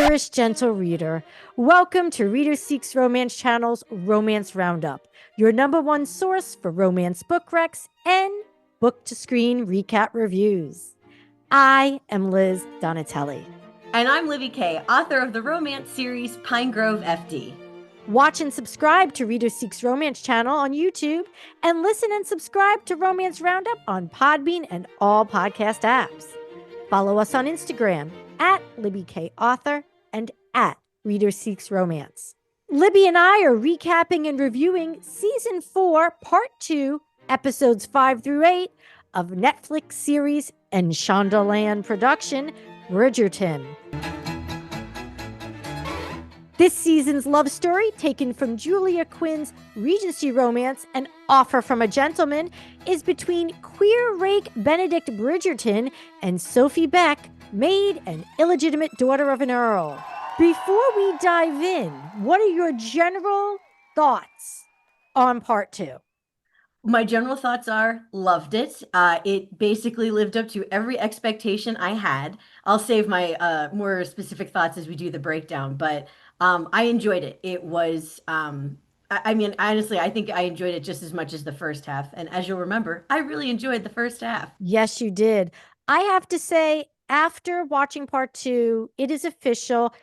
Dearest Gentle Reader, welcome to Reader Seeks Romance Channel's Romance Roundup, your #1 source for romance book recs and book-to-screen recap reviews. I am Liz Donatelli. And I'm Libby Kay, author of the romance series Pine Grove FD. Watch and subscribe to Reader Seeks Romance Channel on YouTube, and listen and subscribe to Romance Roundup on PodBean and all podcast apps. Follow us on Instagram at Libby K Author and at Reader Seeks Romance. Libby and I are recapping and reviewing Season 4, Part 2, Episodes 5 through 8 of Netflix series and Shondaland production, Bridgerton. This season's love story, taken from Julia Quinn's Regency romance, An Offer from a Gentleman, is between queer rake Benedict Bridgerton and Sophie Beck, maid and illegitimate daughter of an earl. Before we dive in, what are your general thoughts on Part 2? My general thoughts are, loved it. It basically lived up to every expectation I had. I'll save my more specific thoughts as we do the breakdown, but I enjoyed it. It was, I mean, honestly, I think I enjoyed it just as much as the first half. And as you'll remember, I really enjoyed the first half. Yes, you did. I have to say, after watching Part 2, it is official.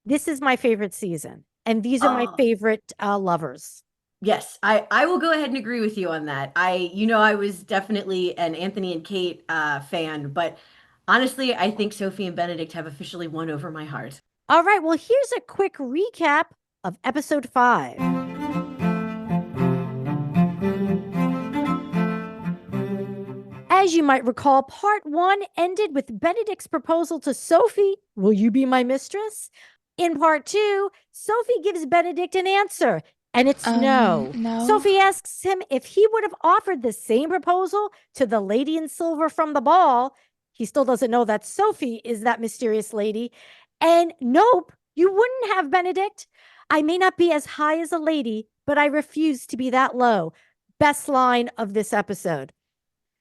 This is my favorite season. And these are my favorite lovers. Yes, I will go ahead and agree with you on that. I was definitely an Anthony and Kate fan, but honestly, I think Sophie and Benedict have officially won over my heart. All right, well, here's a quick recap of Episode 5. As you might recall, Part 1 ended with Benedict's proposal to Sophie, "Will you be my mistress?" In Part 2, Sophie gives Benedict an answer, and it's no. Sophie asks him if he would have offered the same proposal to the lady in silver from the ball. He still doesn't know that Sophie is that mysterious lady. And nope, you wouldn't have, Benedict. "I may not be as high as a lady, but I refuse to be that low." Best line of this episode.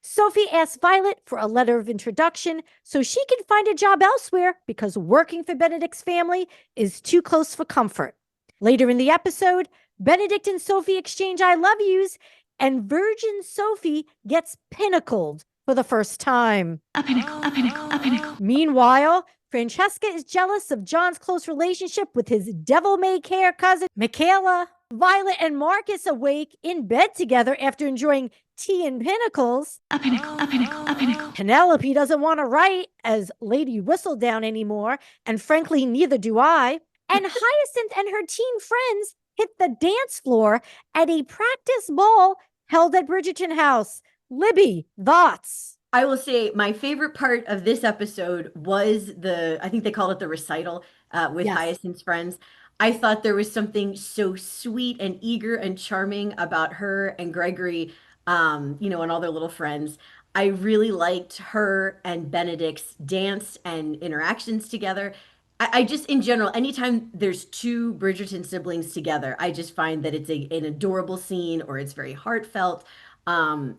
Sophie asks Violet for a letter of introduction so she can find a job elsewhere because working for Benedict's family is too close for comfort. Later in the episode, Benedict and Sophie exchange I love yous, and Virgin Sophie gets pinnacled for the first time. A pinnacle, a pinnacle, a pinnacle. Meanwhile, Francesca is jealous of John's close relationship with his devil-may-care cousin, Michaela. Violet and Marcus awake in bed together after enjoying tea and pinnacles. A pinnacle, a pinnacle, a pinnacle. Penelope doesn't want to write as Lady Whistledown anymore, and frankly, neither do I. And Hyacinth and her teen friends hit the dance floor at a practice ball held at Bridgerton House. Libby, thoughts? I will say my favorite part of this episode was I think they called it the recital with Hyacinth's friends. I thought there was something so sweet and eager and charming about her and Gregory, and all their little friends. I really liked her and Benedict's dance and interactions together. I just, in general, anytime there's two Bridgerton siblings together, I just find that it's an adorable scene, or it's very heartfelt.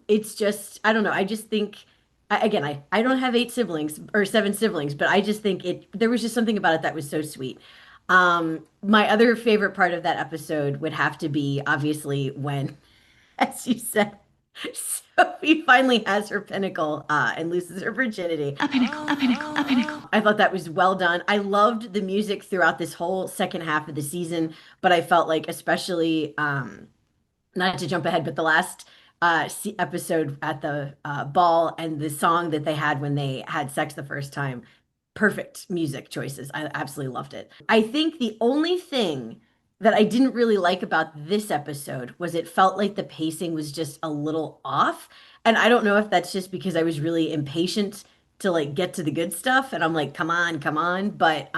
It's just, I don't know. I just think, again, I don't have 8 siblings or 7 siblings, but I just think there was just something about it that was so sweet. My other favorite part of that episode would have to be, obviously, when, as you said, Sophie finally has her pinnacle and loses her virginity. A pinnacle, a pinnacle, a pinnacle. I thought that was well done. I loved the music throughout this whole second half of the season, but I felt like, especially, not to jump ahead, but the last episode at the ball and the song that they had when they had sex the first time, perfect music choices. I absolutely loved it. I think the only thing that I didn't really like about this episode was it felt like the pacing was just a little off. And I don't know if that's just because I was really impatient to get to the good stuff. And I'm like, come on. But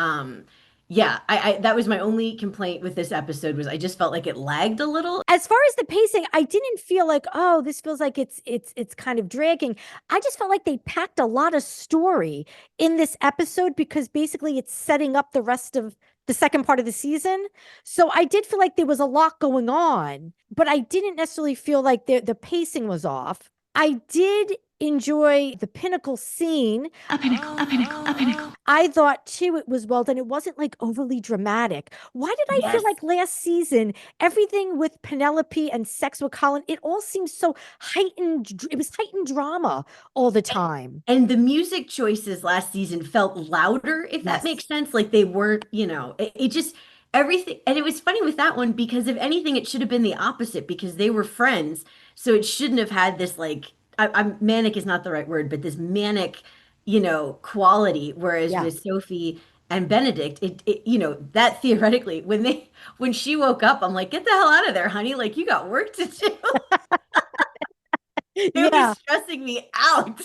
yeah, I that was my only complaint with this episode, was I just felt like it lagged a little. As far as the pacing, I didn't feel like, oh, this feels like it's kind of dragging. I just felt like they packed a lot of story in this episode because basically it's setting up the rest of the second part of the season. So I did feel like there was a lot going on, but I didn't necessarily feel like the pacing was off. I did enjoy the pinnacle scene. A pinnacle, a pinnacle, a pinnacle. I thought too it was well done. It wasn't like overly dramatic. Why did I feel Yes. like last season, everything with Penelope and sex with Colin, it all seemed so heightened. It was heightened drama all the time. And the music choices last season felt louder, if that Yes. makes sense. Like they weren't, it just everything. And it was funny with that one because if anything, it should have been the opposite because they were friends. So it shouldn't have had this like, I'm manic is not the right word, but this manic, quality. Whereas Yeah. with Sophie and Benedict, that theoretically, when she woke up, I'm like, get the hell out of there, honey. Like you got work to do. It Yeah. was stressing me out.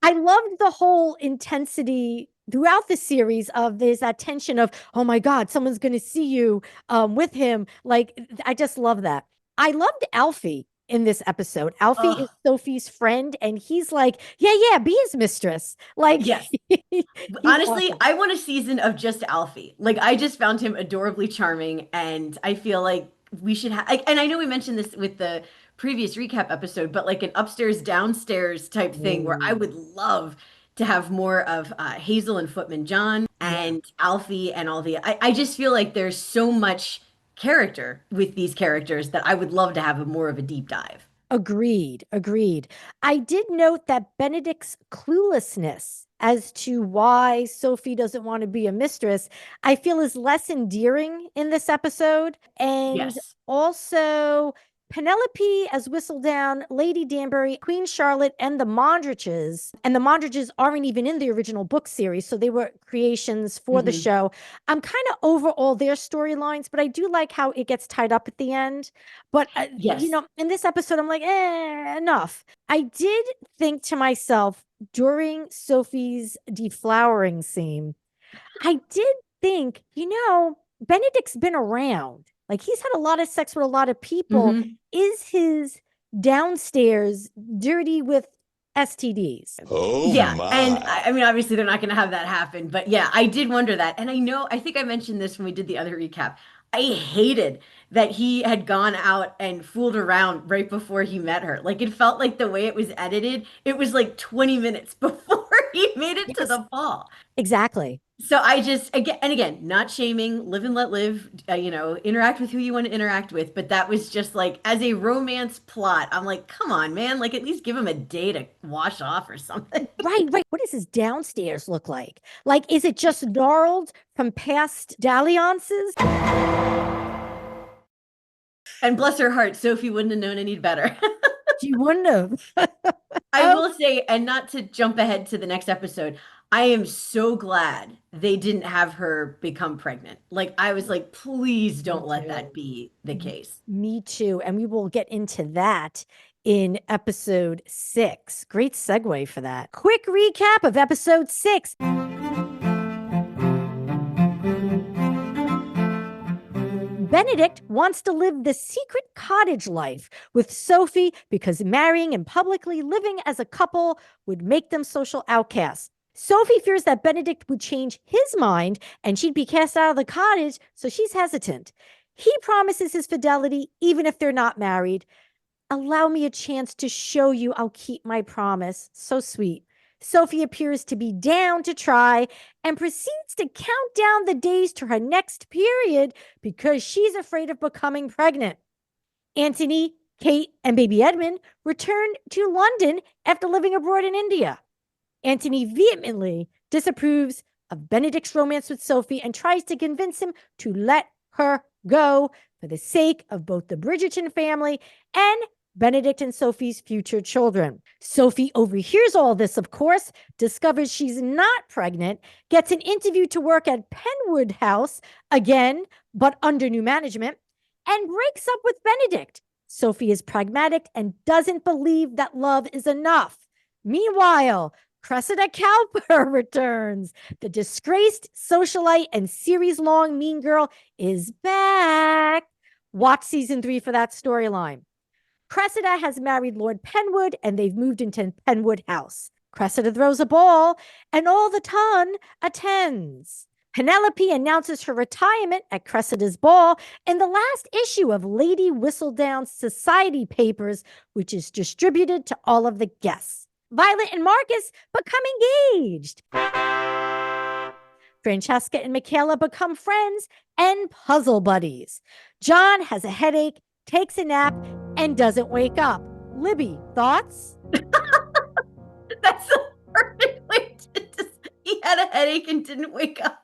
I loved the whole intensity throughout the series of there's that tension of, oh my God, someone's going to see you with him. Like, I just love that. I loved Alfie in this episode. Alfie is Sophie's friend, and he's like, yeah, be his mistress. Like, yes. he's Honestly, awesome. I want a season of just Alfie. Like, I just found him adorably charming, and I feel like we should have, and I know we mentioned this with the previous recap episode, but like an upstairs, downstairs type thing where I would love to have more of Hazel and Footman John and Alfie and all I just feel like there's so much character with these characters that I would love to have more of a deep dive. Agreed. I did note that Benedict's cluelessness as to why Sophie doesn't want to be a mistress, I feel is less endearing in this episode. And Yes. also Penelope as Whistledown, Lady Danbury, Queen Charlotte, and the Mondriches. And the Mondriches aren't even in the original book series, so they were creations for the show. I'm kind of over all their storylines, but I do like how it gets tied up at the end. But, Yes. in this episode, I'm like, enough. I did think to myself during Sophie's deflowering scene, I did think, Benedict's been around. Like he's had a lot of sex with a lot of people. Is his downstairs dirty with STDs? Oh yeah. my. And I mean, obviously they're not going to have that happen, but yeah, I did wonder that. And I think I mentioned this when we did the other recap. I hated that he had gone out and fooled around right before he met her. Like it felt like the way it was edited, it was like 20 minutes before he made it to the ball. Exactly. So I just, again, not shaming, live and let live, interact with who you want to interact with. But that was just like, as a romance plot, I'm like, come on, man, like at least give him a day to wash off or something. Right. What does his downstairs look like? Like, is it just gnarled from past dalliances? And bless her heart, Sophie wouldn't have known any better. She wouldn't have. I will say, and not to jump ahead to the next episode, I am so glad they didn't have her become pregnant. Like, I was like, please don't let that be the case. Me too. And we will get into that in episode 6. Great segue for that. Quick recap of episode 6. Benedict wants to live the secret cottage life with Sophie because marrying and publicly living as a couple would make them social outcasts. Sophie fears that Benedict would change his mind and she'd be cast out of the cottage, so she's hesitant. He promises his fidelity even if they're not married. Allow me a chance to show you I'll keep my promise. So sweet. Sophie appears to be down to try and proceeds to count down the days to her next period because she's afraid of becoming pregnant. Anthony, Kate, and baby Edmund return to London after living abroad in India. Anthony vehemently disapproves of Benedict's romance with Sophie and tries to convince him to let her go for the sake of both the Bridgerton family and Benedict and Sophie's future children. Sophie overhears all this, of course, discovers she's not pregnant, gets an interview to work at Penwood House again, but under new management, and breaks up with Benedict. Sophie is pragmatic and doesn't believe that love is enough. Meanwhile, Cressida Cowper returns. The disgraced socialite and series-long mean girl is back. Watch season 3 for that storyline. Cressida has married Lord Penwood, and they've moved into Penwood House. Cressida throws a ball, and all the ton attends. Penelope announces her retirement at Cressida's ball in the last issue of Lady Whistledown's Society Papers, which is distributed to all of the guests. Violet and Marcus become engaged. Francesca and Michaela become friends and puzzle buddies. John has a headache, takes a nap, and doesn't wake up. Libby, thoughts? That's the perfect way to he had a headache and didn't wake up.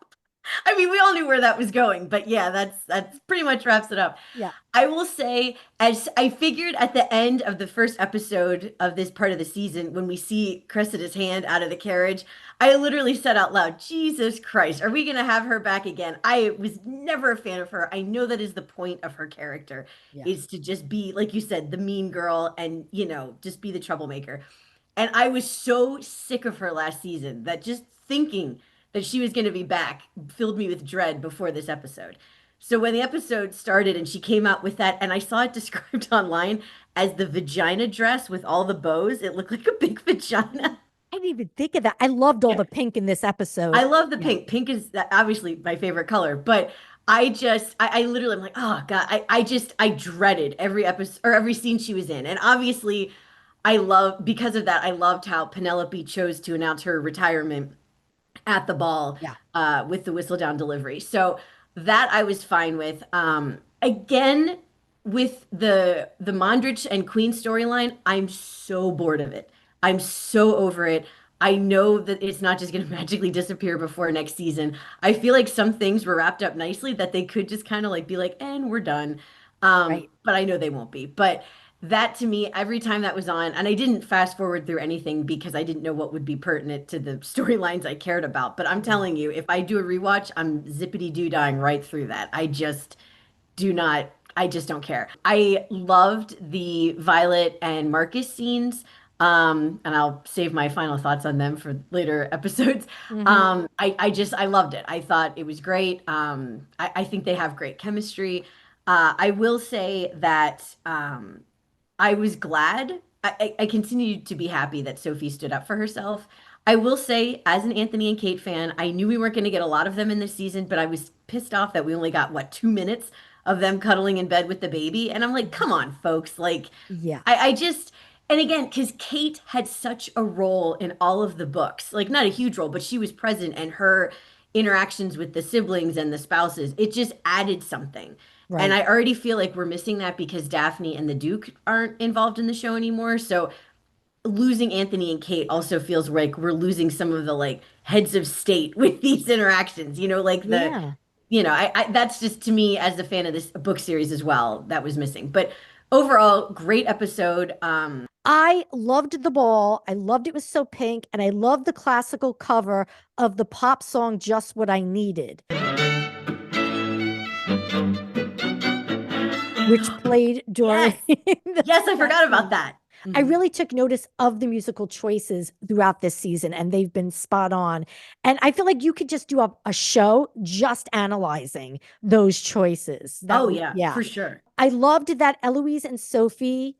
I mean, we all knew where that was going, but yeah, that's pretty much wraps it up. Yeah. I will say, as I figured at the end of the first episode of this part of the season, when we see Cressida's hand out of the carriage, I literally said out loud, Jesus Christ, are we going to have her back again? I was never a fan of her. I know that is the point of her character, is to just be, like you said, the mean girl and, just be the troublemaker. And I was so sick of her last season that just thinking that she was going to be back filled me with dread before this episode. So when the episode started and she came out with that, and I saw it described online as the vagina dress with all the bows, it looked like a big vagina. I didn't even think of that. I loved all the pink in this episode. I love the pink. Pink is obviously my favorite color, but I literally, I'm like, oh God, I dreaded every episode or every scene she was in. And obviously because of that, I loved how Penelope chose to announce her retirement at the ball with the Whistledown delivery. So that I was fine with. Again, with the Mondrich and Queen storyline, I'm so bored of it. I'm so over it. I know that it's not just going to magically disappear before next season. I feel like some things were wrapped up nicely that they could just kind of like be like, and we're done. But I know they won't be. But that to me, every time that was on, and I didn't fast forward through anything because I didn't know what would be pertinent to the storylines I cared about. But I'm telling you, if I do a rewatch, I'm zippity-doo-dying right through that. I just don't care. I loved the Violet and Marcus scenes. And I'll save my final thoughts on them for later episodes. I loved it. I thought it was great. I think they have great chemistry. I will say that I was glad. I continued to be happy that Sophie stood up for herself. I will say, as an Anthony and Kate fan, I knew we weren't going to get a lot of them in this season, but I was pissed off that we only got, 2 minutes of them cuddling in bed with the baby. And I'm like, come on, folks. Like, I just, and again, because Kate had such a role in all of the books, like not a huge role, but she was present, and her interactions with the siblings and the spouses, it just added something. Right. And I already feel like we're missing that because Daphne and the Duke aren't involved in the show anymore. So losing Anthony and Kate also feels like we're losing some of the like heads of state with these interactions, that's just, to me, as a fan of this book series as well, that was missing. But overall, great episode. I loved the ball. I loved it was so pink, and I loved the classical cover of the pop song Just What I Needed, which played during Yes, I forgot about that. I really took notice of the musical choices throughout this season, and they've been spot on. And I feel like you could just do a show just analyzing those choices. For sure. I loved that Eloise and Sophie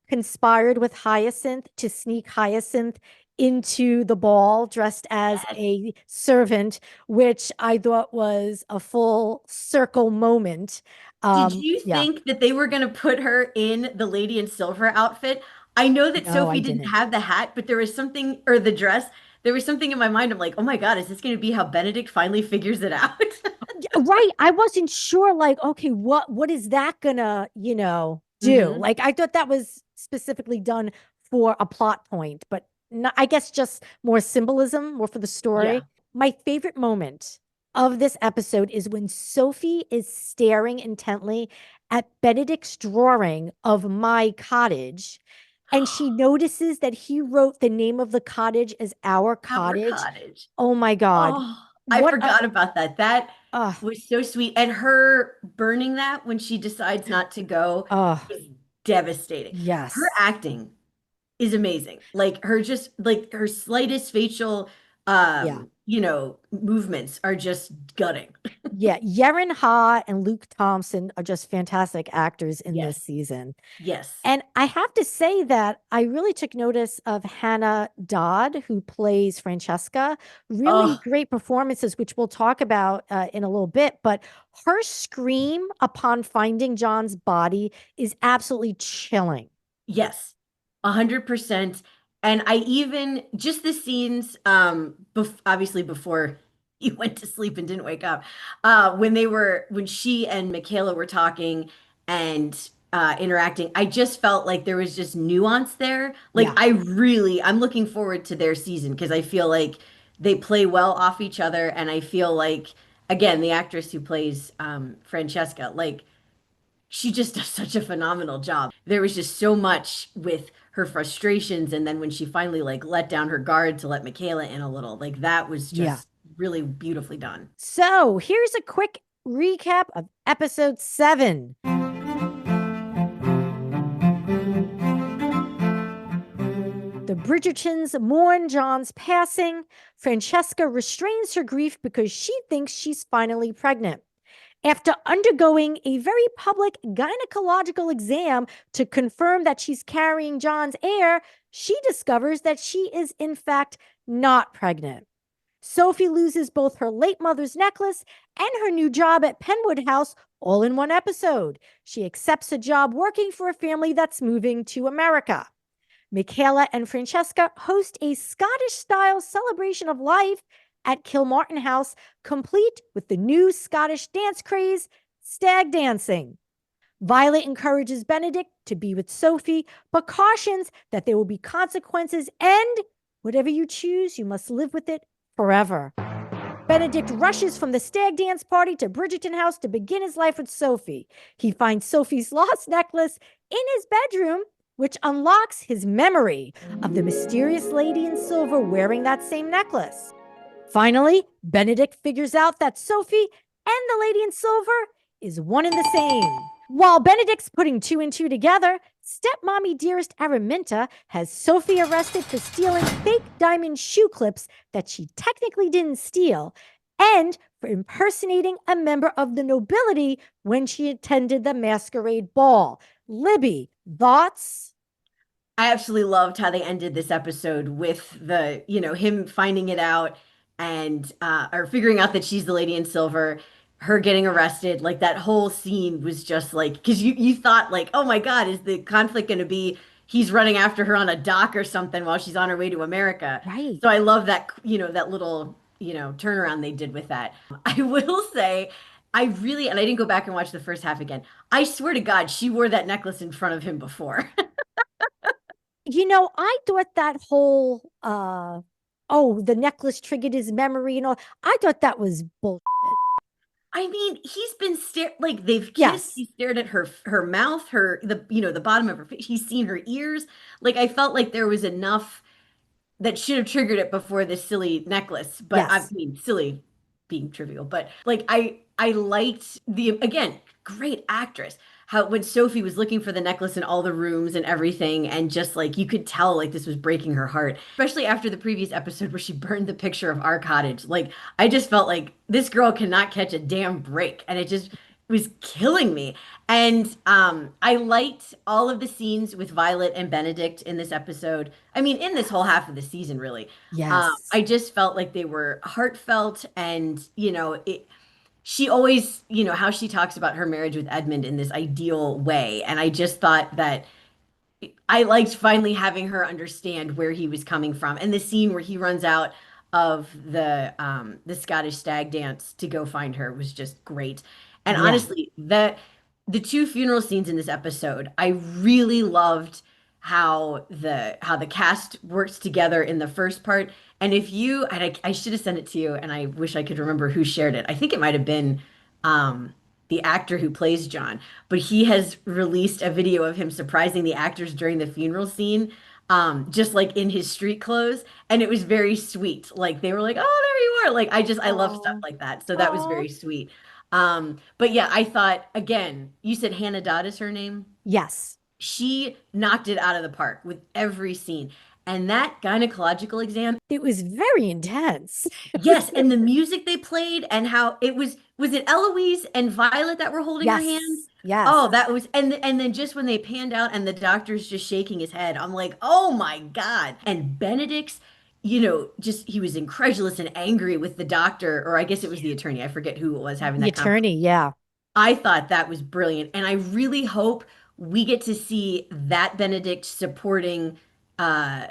conspired with Hyacinth to sneak Hyacinth into the ball dressed as a servant, which I thought was a full circle moment. Did you think that they were going to put her in the Lady in Silver outfit? I know that Sophie didn't have the hat, but there was something, or the dress, there was something in my mind. I'm like, oh my God, is this going to be how Benedict finally figures it out? Right. I wasn't sure, like, okay, what is that gonna, do? Like, I thought that was specifically done for a plot point, but not, I guess just more symbolism, more for the story. Yeah. My favorite moment of this episode is when Sophie is staring intently at Benedict's drawing of My Cottage, and she notices that he wrote the name of the cottage as Our Cottage. Oh my God. Oh, I forgot about that. That was so sweet. And her burning that when she decides not to go is devastating. Yes. Her acting is amazing. Like her slightest facial movements are just gutting. Yeah, Yeren Ha and Luke Thompson are just fantastic actors in this Yes. season. Yes. And I have to say that I really took notice of Hannah Dodd, who plays Francesca. Really Oh, great performances, which we'll talk about in a little bit. But her scream upon finding John's body is absolutely chilling. yes. 100%. And I even just the scenes obviously before he went to sleep and didn't wake up, when she and Michaela were talking and interacting, I just felt like there was just nuance there. Like Yeah, I'm looking forward to their season because I feel like they play well off each other, and I feel like, again, the actress who plays Francesca, like, she just does such a phenomenal job. There was just so much with her frustrations, and then when she finally like let down her guard to let Michaela in a little, like, that was yeah. just really beautifully done. So here's a quick recap of episode 7. The Bridgertons mourn John's passing. Francesca restrains her grief because she thinks she's finally pregnant. After undergoing a very public gynecological exam to confirm that she's carrying John's heir, she discovers that she is, in fact, not pregnant. Sophie loses both her late mother's necklace and her new job at Penwood House all in one episode. She accepts a job working for a family that's moving to America. Michaela and Francesca host a Scottish-style celebration of life at Kilmartin House, complete with the new Scottish dance craze, stag dancing. Violet encourages Benedict to be with Sophie, but cautions that there will be consequences and whatever you choose, you must live with it forever. Benedict rushes from the stag dance party to Bridgerton House to begin his life with Sophie. He finds Sophie's lost necklace in his bedroom, which unlocks his memory of the mysterious lady in silver wearing that same necklace. Finally, Benedict figures out that Sophie and the lady in silver is one and the same. While Benedict's putting 2 and 2 together, stepmommy Dearest Araminta has Sophie arrested for stealing fake diamond shoe clips that she technically didn't steal, and for impersonating a member of the nobility when she attended the masquerade ball. Libby, thoughts? I absolutely loved how they ended this episode with him finding it out and or figuring out that she's the lady in silver, her getting arrested. Like, that whole scene was just like, because you thought like, oh my God, is the conflict going to be he's running after her on a dock or something while she's on her way to America? Right. So I love that, that little, turnaround they did with that. I will say, and I didn't go back and watch the first half again. I swear to God, she wore that necklace in front of him before. I thought that whole the necklace triggered his memory and all. I thought that was bullshit. I mean, he's been like, they've kissed. Yes. He stared at her mouth, the bottom of her face. He's seen her ears. Like, I felt like there was enough that should have triggered it before this silly necklace. But I Yes. mean, silly being trivial. But like, I liked again, great actress. How when Sophie was looking for the necklace in all the rooms and everything, and just like you could tell like this was breaking her heart, especially after the previous episode where she burned the picture of our cottage. Like, I just felt like this girl cannot catch a damn break, and it just was killing me. And I liked all of the scenes with Violet and Benedict in this episode. I mean, in this whole half of the season, really. Yes. I just felt like they were heartfelt, and she always, how she talks about her marriage with Edmund in this ideal way. And I just thought that I liked finally having her understand where he was coming from. And the scene where he runs out of the Scottish stag dance to go find her was just great. And Yeah. honestly, the two funeral scenes in this episode, I really loved how the cast works together in the first part. And I should have sent it to you, and I wish I could remember who shared it. I think it might have been the actor who plays John, but he has released a video of him surprising the actors during the funeral scene, just like in his street clothes, and it was very sweet. Like, they were like, "Oh, there you are!" Like, I love stuff Oh. like that, so that was Oh. very sweet. But yeah, I thought, again, you said Hannah Dodd is her name. Yes. She knocked it out of the park with every scene. And that gynecological exam, It was very intense. yes, and the music they played and how it was it Eloise and Violet that were holding her hand? Yes. Yes. Oh, that was and then just when they panned out and the doctor's just shaking his head, I'm like, "Oh my God." And Benedict's, just he was incredulous and angry with the doctor, or I guess it was the attorney. I forget who it was having The that conversation. attorney. Yeah. I thought that was brilliant. And I really hope we get to see that Benedict supporting uh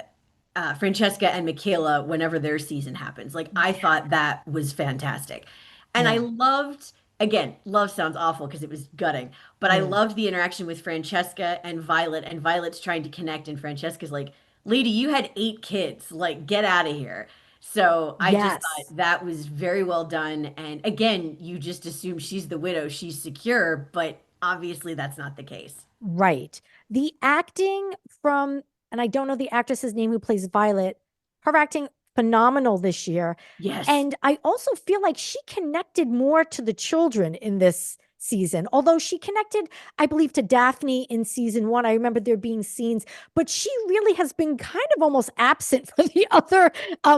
Francesca and Michaela whenever their season happens. Like I thought that was fantastic. And I Yeah. loved, again, love sounds awful because it was gutting, but I Mm. loved the interaction with Francesca and Violet's trying to connect and Francesca's like, "Lady, you had 8 kids. Like get out of here." So I just Yes. thought that was very well done. And again, you just assume she's the widow, she's secure, but obviously that's not the case. Right. The acting from, and I don't know the actress's name who plays Violet, her acting phenomenal this year. Yes. And I also feel like she connected more to the children in this season. Although she connected, I believe, to Daphne in season one. I remember there being scenes, but she really has been kind of almost absent for the other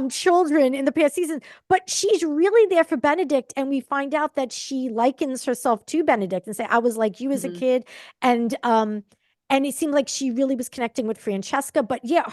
children in the past season. But she's really there for Benedict. And we find out that she likens herself to Benedict and say, I was like you as a Mhm. kid. And it seemed like she really was connecting with Francesca. But yeah,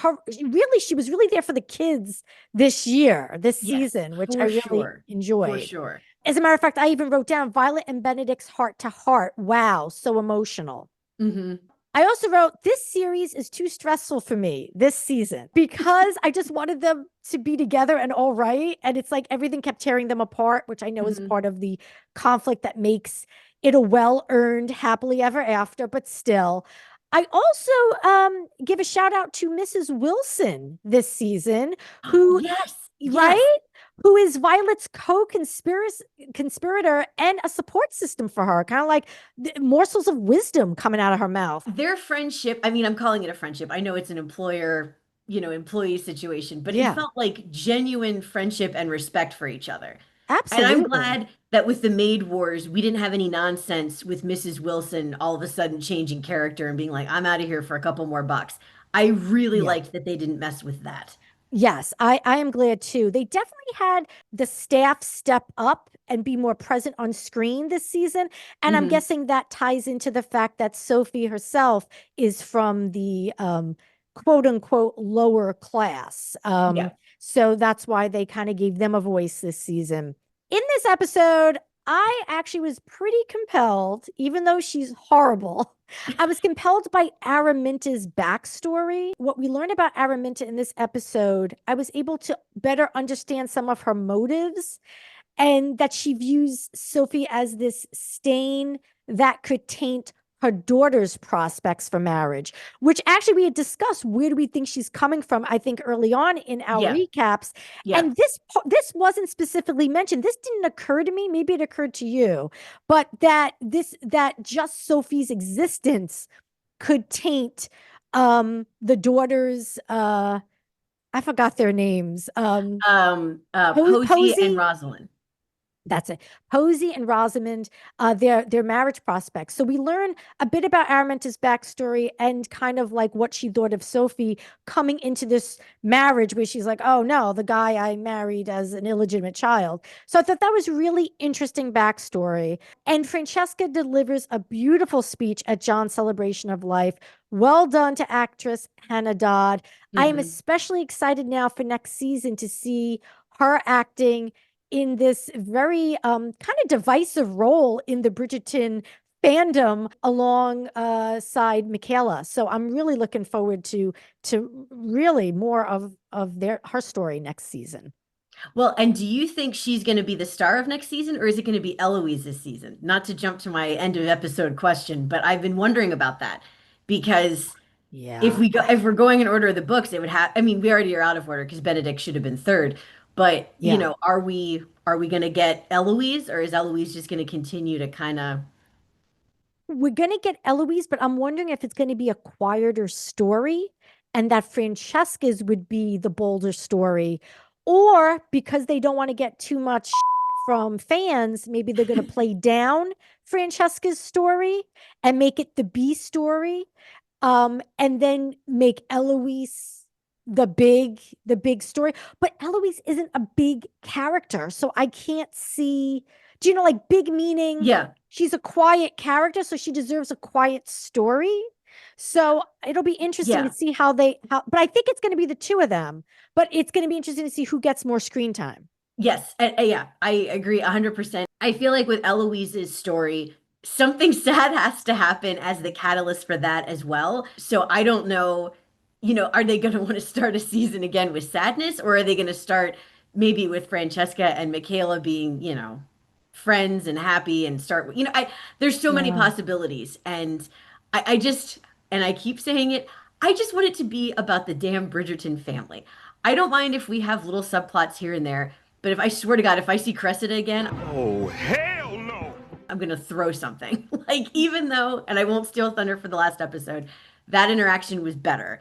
she was really there for the kids this Yes, season, which I for really sure. For enjoyed. sure. As a matter of fact, I even wrote down Violet and Benedict's heart to heart. Wow, so emotional. Hmm. I also wrote, this series is too stressful for me this season because I just wanted them to be together and all right. And it's like everything kept tearing them apart, which I know is Hmm. part of the conflict that makes it a well earned happily ever after. But still, I also give a shout out to Mrs. Wilson this season, who, Yes, yes. right? Who is Violet's conspirator and a support system for her, kind of like morsels of wisdom coming out of her mouth. Their friendship, I mean, I'm calling it a friendship. I know it's an employee situation, but it Yeah, felt like genuine friendship and respect for each other. And I'm absolutely. glad that with the maid wars, we didn't have any nonsense with Mrs. Wilson all of a sudden changing character and being like, I'm out of here for a couple more bucks. I really Yeah. liked that they didn't mess with that. Yes, I am glad too. They definitely had the staff step up and be more present on screen this season. And I'm Hmm. guessing that ties into the fact that Sophie herself is from the quote unquote lower class. Yeah. So that's why they kind of gave them a voice this season. In this episode, I actually was pretty compelled, even though she's horrible. I was compelled by Araminta's backstory. What we learned about Araminta in this episode, I was able to better understand some of her motives and that she views Sophie as this stain that could taint her daughter's prospects for marriage, which actually we had discussed. Where do we think she's coming from? I think early on in our Yeah. recaps, Yeah. and this wasn't specifically mentioned. This didn't occur to me. Maybe it occurred to you, but that just Sophie's existence could taint the daughters. I forgot their names. Posey and Posey. Rosalind. That's it. Posey and Rosamond, their marriage prospects. So we learn a bit about Araminta's backstory and kind of like what she thought of Sophie coming into this marriage where she's like, oh no, the guy I married as an illegitimate child. So I thought that was really interesting backstory. And Francesca delivers a beautiful speech at John's celebration of life. Well done to actress Hannah Dodd. I am Hmm. especially excited now for next season to see her acting in this very kind of divisive role in the Bridgerton fandom alongside Michaela. So I'm really looking forward to really more of her story next season. Well, and do you think she's going to be the star of next season, or is it going to be Eloise this season? Not to jump to my end of episode question, but I've been wondering about that because Yeah. if we're going in order of the books, it would have. I mean, we already are out of order because Benedict should have been third. But Yeah. are we going to get Eloise, or is Eloise just going to continue to kind of? We're going to get Eloise, but I'm wondering if it's going to be a quieter story and that Francesca's would be the bolder story. Or because they don't want to get too much from fans, maybe they're going to play down Francesca's story and make it the B story. And then make Eloise the big story. But Eloise isn't a big character, so I can't see. Do you know, like, big meaning? Yeah. She's a quiet character, so she deserves a quiet story. So it'll be interesting to see how but I think it's going to be the two of them, but it's going to be interesting to see who gets more screen time. Yes. Yeah, I agree 100%. I feel like with Eloise's story, something sad has to happen as the catalyst for that as well. So I don't know, are they going to want to start a season again with sadness, or are they going to start maybe with Francesca and Michaela being, friends and happy and start, there's so many possibilities. And I just, and I keep saying it, I just want it to be about the damn Bridgerton family. I don't mind if we have little subplots here and there, but if I swear to God, if I see Cressida again, oh, hell no, I'm going to throw something. Like, even though, and I won't steal thunder for the last episode, that interaction was better.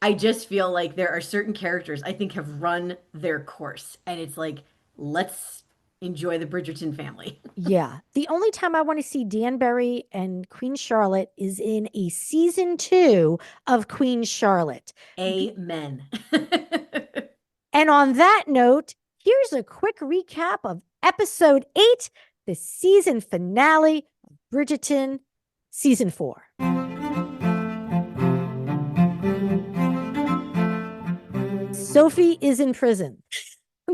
I just feel like there are certain characters I think have run their course. And it's like, let's enjoy the Bridgerton family. Yeah. The only time I want to see Danbury and Queen Charlotte is in a season 2 of Queen Charlotte. Amen. And on that note, here's a quick recap of episode 8, the season finale of Bridgerton, season 4. Sophie is in prison.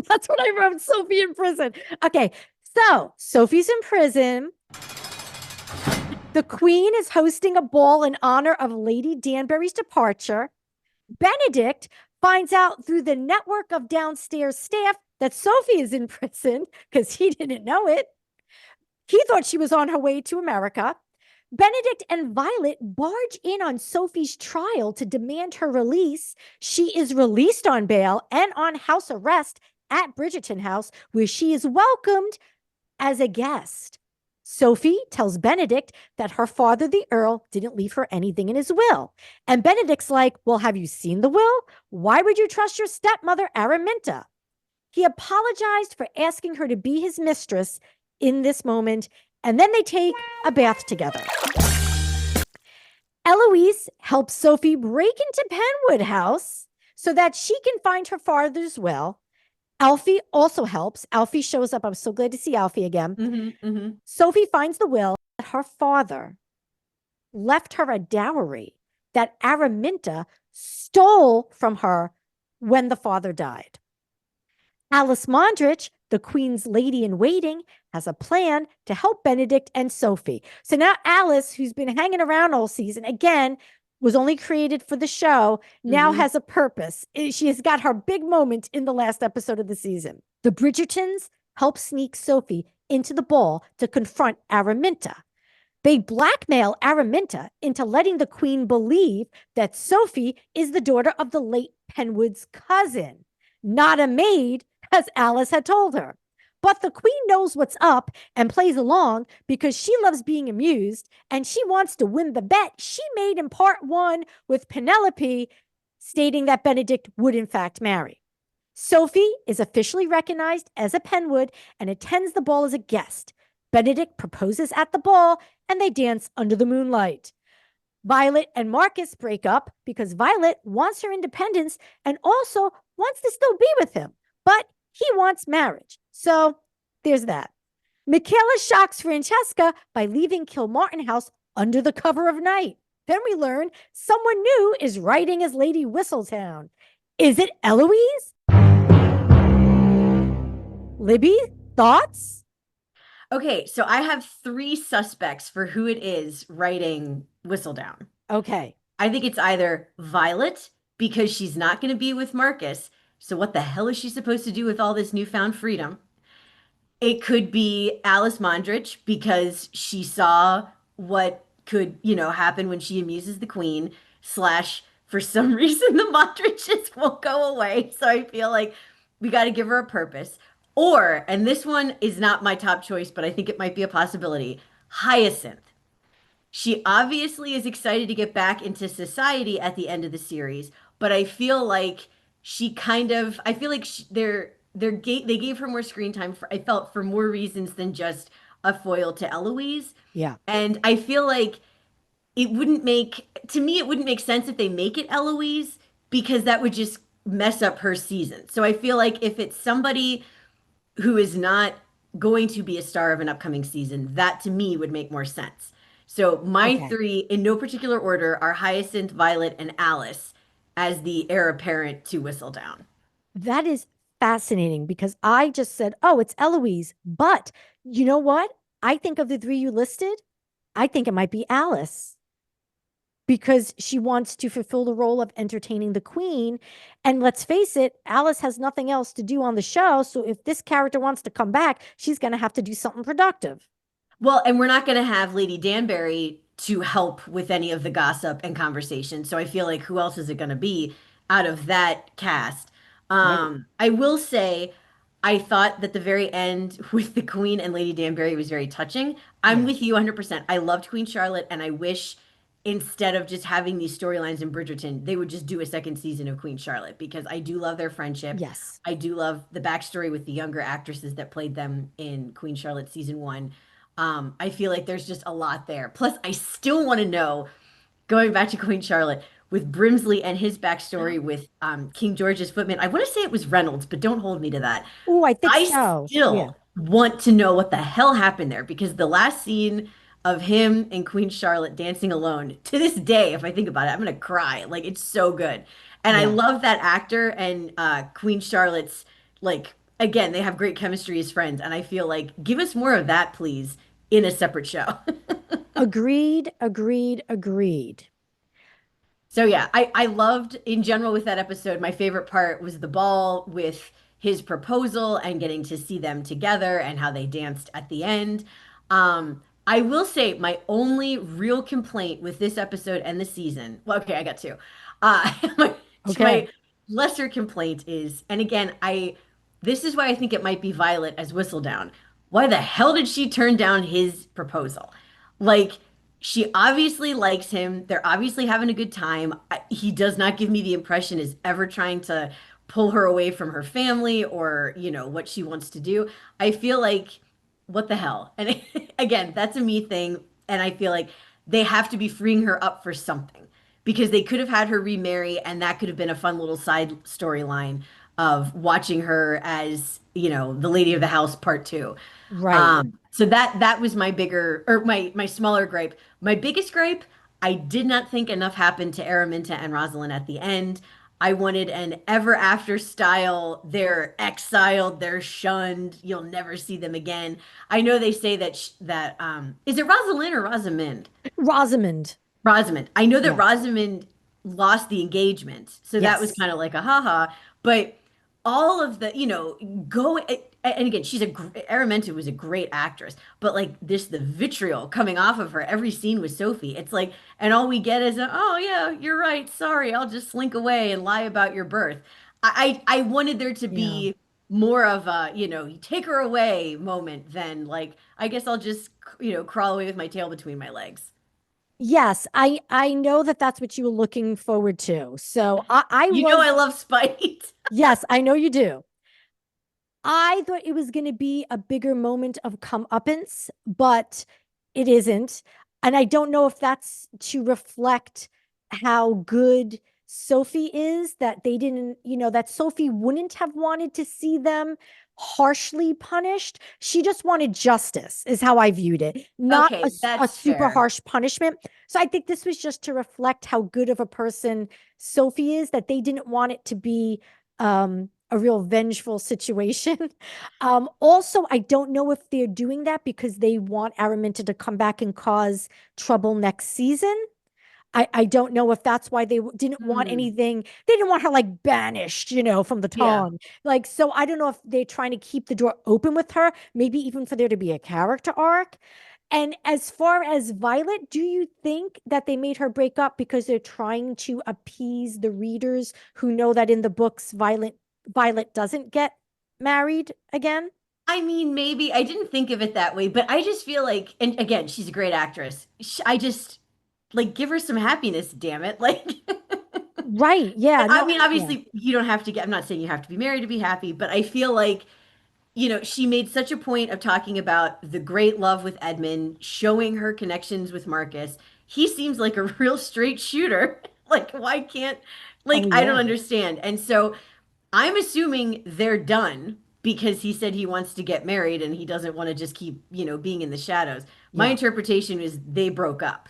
That's what I wrote, Sophie in prison. Okay, so Sophie's in prison. The Queen is hosting a ball in honor of Lady Danbury's departure. Benedict finds out through the network of downstairs staff that Sophie is in prison because he didn't know it. He thought she was on her way to America. Benedict and Violet barge in on Sophie's trial to demand her release. She is released on bail and on house arrest at Bridgerton House, where she is welcomed as a guest. Sophie tells Benedict that her father, the Earl, didn't leave her anything in his will. And Benedict's like, well, have you seen the will? Why would you trust your stepmother, Araminta? He apologized for asking her to be his mistress in this moment, and then they take a bath together. Eloise helps Sophie break into Penwood House so that she can find her father's will. Alfie also helps. Alfie shows up. I'm so glad to see Alfie again. Sophie finds the will that her father left her a dowry that Araminta stole from her when the father died. Alice Mondrich, the Queen's lady in waiting, has a plan to help Benedict and Sophie. So now Alice, who's been hanging around all season, again, was only created for the show, now has a purpose. She has got her big moment in the last episode of the season. The Bridgertons help sneak Sophie into the ball to confront Araminta. They blackmail Araminta into letting the Queen believe that Sophie is the daughter of the late Penwood's cousin, not a maid, as Alice had told her. But the Queen knows what's up and plays along because she loves being amused and she wants to win the bet she made in part 1 with Penelope, stating that Benedict would in fact marry. Sophie is officially recognized as a Penwood and attends the ball as a guest. Benedict proposes at the ball and they dance under the moonlight. Violet and Marcus break up because Violet wants her independence and also wants to still be with him, but he wants marriage. So there's that. Michaela shocks Francesca by leaving Kilmartin House under the cover of night. Then we learn someone new is writing as Lady Whistledown. Is it Eloise? Libby, thoughts? Okay, so I have 3 suspects for who it is writing Whistledown. Okay. I think it's either Violet, because she's not going to be with Marcus. So what the hell is she supposed to do with all this newfound freedom? It could be Alice Mondrich because she saw what could, happen when she amuses the Queen, / for some reason the Mondriches won't go away. So I feel like we got to give her a purpose. Or, and this one is not my top choice, but I think it might be a possibility, Hyacinth. She obviously is excited to get back into society at the end of the series, but I feel like they gave her more screen time I felt for more reasons than just a foil to Eloise. Yeah. And I feel like it wouldn't make sense if they make it Eloise, because that would just mess up her season. So I feel like if it's somebody who is not going to be a star of an upcoming season, that to me would make more sense. So my Okay. three, in no particular order, are Hyacinth, Violet, and Alice as the heir apparent to Whistledown. That is fascinating because I just said, oh, it's Eloise. But you know what? I think of the three you listed, I think it might be Alice because she wants to fulfill the role of entertaining the queen. And let's face it, Alice has nothing else to do on the show. So if this character wants to come back, she's going to have to do something productive. Well, and we're not going to have Lady Danbury to help with any of the gossip and conversation. So I feel like who else is it going to be out of that cast? Right. I will say, I thought that the very end with the Queen and Lady Danbury was very touching. I'm Yeah. with you 100%. I loved Queen Charlotte, and I wish instead of just having these storylines in Bridgerton, they would just do a second season of Queen Charlotte because I do love their friendship. Yes. I do love the backstory with the younger actresses that played them in Queen Charlotte season one. I feel like there's just a lot there. Plus, I still want to know, going back to Queen Charlotte, with Brimsley and his backstory with King George's footman. I want to say it was Reynolds, but don't hold me to that. Oh, I think I so. Yeah. still want to know what the hell happened there because the last scene of him and Queen Charlotte dancing alone, to this day, if I think about it, I'm gonna cry. Like it's so good. And I Yeah. love that actor and Queen Charlotte's like again, they have great chemistry as friends. And I feel like give us more of that, please, in a separate show. Agreed. Agreed. Agreed. So yeah, I loved in general with that episode. My favorite part was the ball with his proposal and getting to see them together and how they danced at the end. I will say my only real complaint with this episode and the season. Well, okay, I got two. My, Okay. my lesser complaint is, and again, this is why I think it might be Violet as Whistledown. Why the hell did she turn down his proposal? Like she obviously likes him. They're obviously having a good time. He does not give me the impression is ever trying to pull her away from her family or, what she wants to do. I feel like, what the hell? And again, that's a me thing. And I feel like they have to be freeing her up for something because they could have had her remarry and that could have been a fun little side storyline of watching her as, the lady of the house part two. Right. So that was my bigger or my smaller gripe. My biggest gripe, I did not think enough happened to Araminta and Rosalind at the end. I wanted an ever after style. They're exiled, they're shunned. You'll never see them again. I know they say that is it Rosalind or Rosamund? Rosamond. Rosamund. I know that Yeah. Rosamund lost the engagement, so that was Yes. kind of like a haha. But all of the, go and again, Araminta was a great actress, but like this, the vitriol coming off of her every scene with Sophie. It's like, and all we get is, oh yeah, you're right. Sorry, I'll just slink away and lie about your birth. I wanted there to Yeah. be more of a, you take her away moment than like, I guess I'll just, crawl away with my tail between my legs. Yes, I know that that's what you were looking forward to. So I You know was I love Spite. yes, I know you do. I thought it was going to be a bigger moment of comeuppance, but it isn't. And I don't know if that's to reflect how good Sophie is, that they didn't, that Sophie wouldn't have wanted to see them harshly punished. She just wanted justice, is how I viewed it, not Okay, a that's super fair. harsh punishment. So I think this was just to reflect how good of a person Sophie is, that they didn't want it to be a real vengeful situation. Also, I don't know if they're doing that because they want Araminta to come back and cause trouble next season. I don't know if that's why they didn't want Hmm. anything. They didn't want her like banished, from the Yeah. town. Like, so I don't know if they're trying to keep the door open with her, maybe even for there to be a character arc. And as far as Violet, do you think that they made her break up because they're trying to appease the readers who know that in the books Violet doesn't get married again? I mean, maybe I didn't think of it that way, but I just feel like, and again, she's a great actress. I just like give her some happiness, damn it. Like, Right. Yeah. I No. mean, Yeah. obviously, you don't have to get, I'm not saying you have to be married to be happy, but I feel like, she made such a point of talking about the great love with Edmund, showing her connections with Marcus. He seems like a real straight shooter. Like, why can't Like, Oh, I don't yeah. understand. And so I'm assuming they're done because he said he wants to get married and he doesn't want to just keep, being in the shadows. My Yeah. interpretation is they broke up.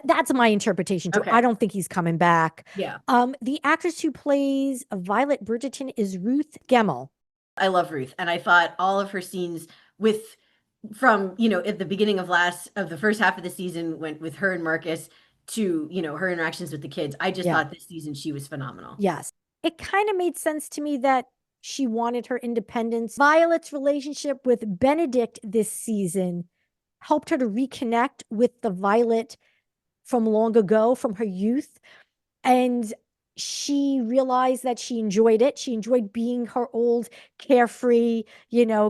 That's my interpretation too. Okay. I don't think he's coming back. Yeah. The actress who plays Violet Bridgerton is Ruth Gemmell. I love Ruth. And I thought all of her scenes with from, at the beginning of the first half of the season went with her and Marcus to, her interactions with the kids. I just Yeah. thought this season she was phenomenal. Yes. It kind of made sense to me that she wanted her independence. Violet's relationship with Benedict this season helped her to reconnect with the Violet from long ago, from her youth. And she realized that she enjoyed it. She enjoyed being her old, carefree,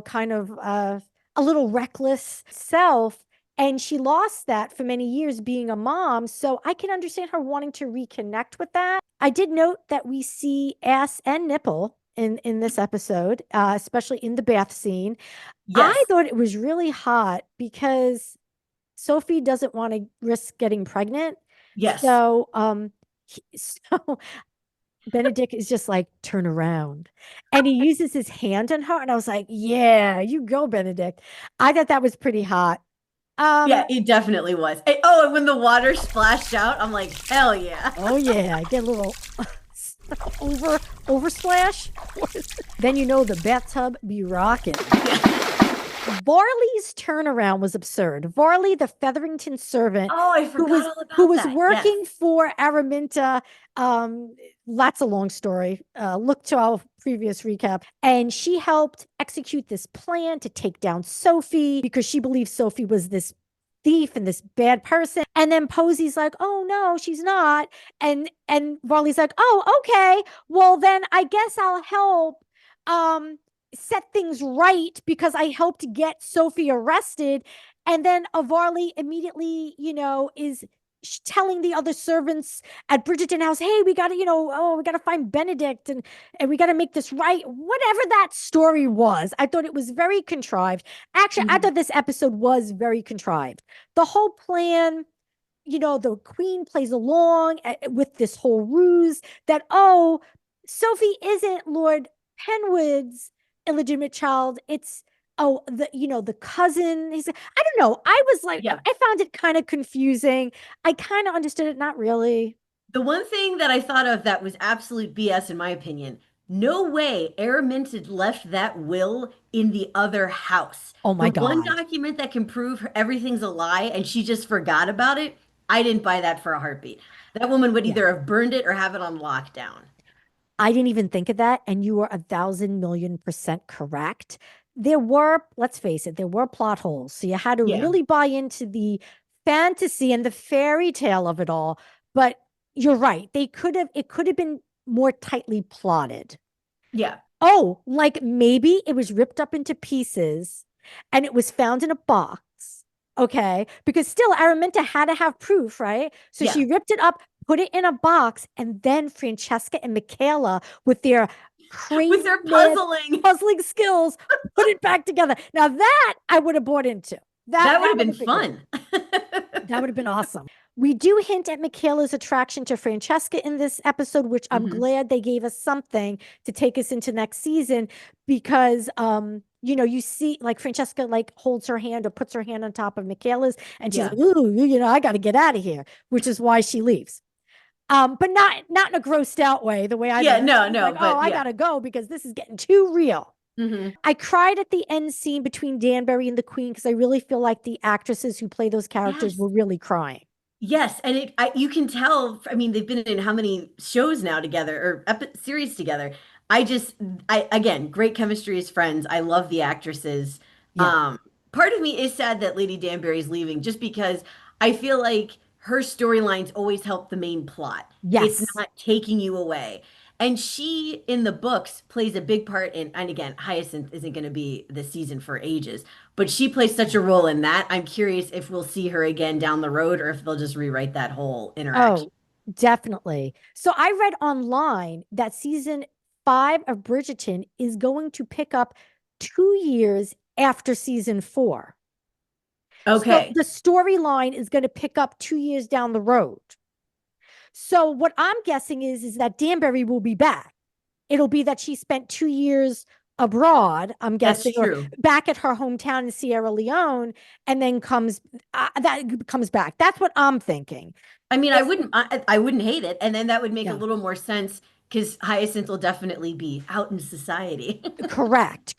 kind of a little reckless self. And she lost that for many years being a mom. So I can understand her wanting to reconnect with that. I did note that we see ass and nipple in this episode, especially in the bath scene. I Yes. thought it was really hot because Sophie doesn't want to risk getting pregnant. Yes. So, so Benedict is just like, turn around. And he uses his hand on her. And I was like, yeah, you go, Benedict. I thought that was pretty hot. Yeah, it definitely was. And when the water splashed out, I'm like, hell yeah. Oh yeah, get a little over splash. Then the bathtub be rocking. Varley's turnaround was absurd. Varley, the Featherington servant, Oh, I forgot all about who was that. working Yes. for Araminta. That's a long story. Look to our previous recap. And she helped execute this plan to take down Sophie because she believed Sophie was this thief and this bad person. And then Posy's like, oh no, she's not. And Varley's like, oh, okay. Well, then I guess I'll help set things right because I helped get Sophie arrested. And then Varley immediately, is telling the other servants at Bridgerton House, hey, we got to, we got to find Benedict and we got to make this right. Whatever that story was, I thought it was very contrived. Actually, I thought this episode was very contrived. The whole plan, the queen plays along with this whole ruse that, oh, Sophie isn't Lord Penwood's illegitimate child. It's the cousin. I don't know. I was like, Yeah. I found it kind of confusing. I kind of understood it, not really. The one thing that I thought of that was absolute BS, in my opinion, no way Araminta left that will in the other house. Oh my The one God. document that can prove everything's a lie and she just forgot about it, I didn't buy that for a heartbeat. That woman would Yeah. either have burned it or have it on lockdown. I didn't even think of that. And you are 1,000,000,000% correct. There were, let's face it, there were plot holes. So you had to really buy into the fantasy and the fairy tale of it all. But you're right. It could have been more tightly plotted. Yeah. Oh, like maybe it was ripped up into pieces and it was found in a box. Okay. Because still Araminta had to have proof, right? So she ripped it up, put it in a box, and then Francesca and Michaela with their crazy with their puzzling skills put it back together. Now that I would have bought into. That would have been fun. That would have been awesome. We do hint at Michaela's attraction to Francesca in this episode, which I'm glad they gave us something to take us into next season because you see like Francesca like holds her hand or puts her hand on top of Michaela's and she's like, ooh, I got to get out of here, which is why she leaves. But not in a grossed out way, the way I no, like, but I gotta go because this is getting too real. I cried at the end scene between Danbury and the Queen because I really feel like the actresses who play those characters were really crying. Yes, and you can tell. I mean, they've been in how many shows now together or series together. Again, great chemistry as friends. I love the actresses. Yeah. Part of me is sad that Lady Danbury's leaving, just because I feel like her storylines always help the main plot. Yes. It's not taking you away. And she, in the books, plays a big part in, and again, Hyacinth isn't going to be the season for ages, but she plays such a role in that. I'm curious if we'll see her again down the road or if they'll just rewrite that whole interaction. Oh, definitely. So I read online that season 5 of Bridgerton is going to pick up 2 years after season 4. Okay. So the storyline is going to pick up 2 years down the road. So what I'm guessing is that Danbury will be back. It'll be that she spent 2 years abroad, I'm That's guessing, or true. back at her hometown in Sierra Leone, and then comes back. That's what I'm thinking. I mean, If I wouldn't hate it, and then that would make a yeah, little more sense because Hyacinth will definitely be out in society. correct.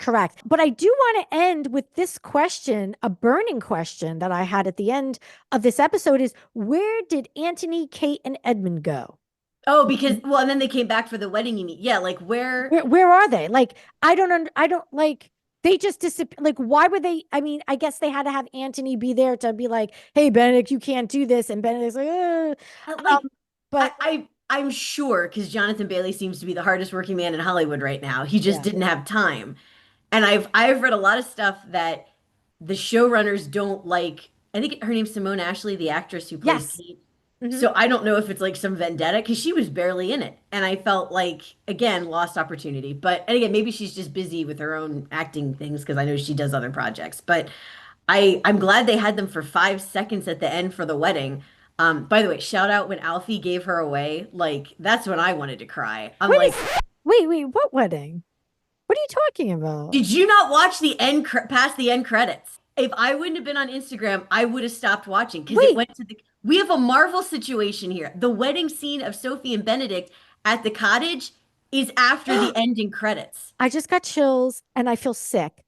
But I do want to end with this question, a burning question that I had at the end of this episode is where did Anthony, Kate, and Edmund go? Oh, because well, and then they came back for the wedding. You mean? Yeah, like where? Where are they? Like, I don't like they just disappear. Like, why would they? I mean, I guess they had to have Anthony be there to be like, hey, Benedict, you can't do this. And Benedict's like, Like but I'm sure because Jonathan Bailey seems to be the hardest working man in Hollywood right now. He just yeah. didn't have time. And I've read a lot of stuff that the showrunners don't like. I think her name's Simone Ashley, the actress who plays Yes. Kate. Mhm. So I don't know if it's like some vendetta because she was barely in it. And I felt like, again, lost opportunity. But, and again, maybe she's just busy with her own acting things because I know she does other projects. But I'm glad they had them for 5 seconds at the end for the wedding. By the way, shout out when Alfie gave her away. Like, that's when I wanted to cry. I'm Wait, like, wait, what wedding? What are you talking about? did you not watch the past the end credits? If I wouldn't have been on Instagram, I would have stopped watching because it Wait, went to the. We have a Marvel situation here. The wedding scene of Sophie and Benedict at the cottage is after the ending credits. I just got chills and I feel sick.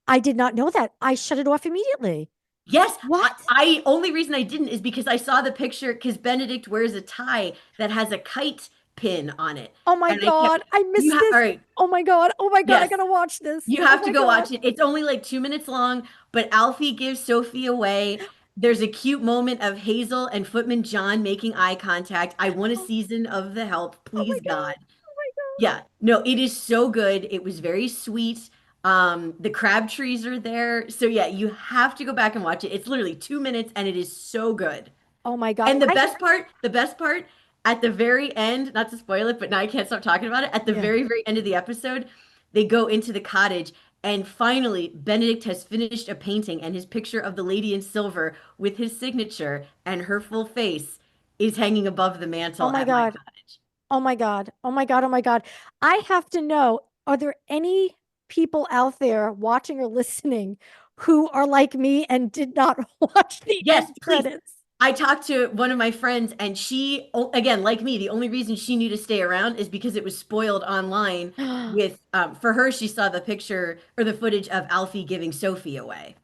I did not know that. I shut it off immediately. Yes, What? I only reason I didn't is because I saw the picture because Benedict wears a tie that has a kite pin on it, Oh my and I kept God, I you missed have all this. right. Oh my God. Oh my God, I Yes, gotta watch this. you Oh have to my go God. watch it. It's only like 2 minutes long, but Alfie gives Sophie away. There's a cute moment of Hazel and Footman John making eye contact. I want a Oh, season of the help, oh my please God. God. Oh my God. Yeah, no, it is so good. It was very sweet. The crab trees are there. So yeah, you have to go back and watch it. It's literally 2 minutes and it is so good. Oh my God. And the best part at the very end, not to spoil it, but now I can't stop talking about it. At the Yeah. very, very end of the episode, they go into the cottage and finally Benedict has finished a painting and his picture of the lady in silver with his signature and her full face is hanging above the Oh mantle my at my God. cottage. Oh my God. Oh my God. Oh my God. I have to know, are there any people out there watching or listening who are like me and did not watch the Yes, end please. credits? I talked to one of my friends, and she, again, like me, the only reason she knew to stay around is because it was spoiled online with, for her, she saw the picture or the footage of Alfie giving Sophie away.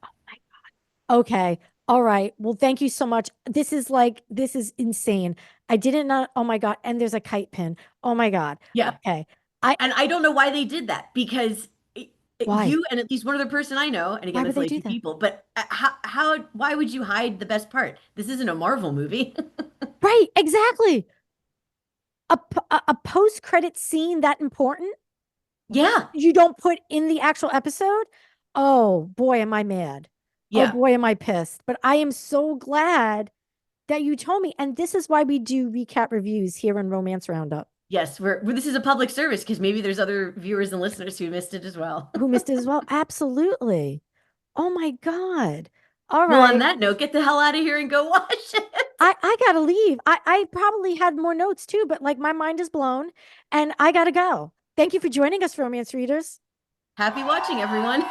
Okay. All right. Well, thank you so much. This is insane. I didn't know. Oh my God. And there's a kite pin. Oh my God. Yeah. Okay. I, And I don't know why they did that because why? you and at least one other person I know, and again, Why would that's they only do two that? people, but why would you hide the best part? This isn't a Marvel movie. Right. Exactly. A post-credit scene that important Yeah. you don't put in the actual episode? Oh boy, am I mad. Oh Yeah. boy, am I pissed. But I am so glad that you told me. And this is why we do recap reviews here in Romance Roundup. Yes, this is a public service because maybe there's other viewers and listeners who missed it as well. Who missed it as well? Absolutely. Oh my God. All Well, on right. that note, get the hell out of here and go watch it. I gotta leave. I probably had more notes too, but like my mind is blown and I gotta go. Thank you for joining us, romance readers. Happy watching, everyone.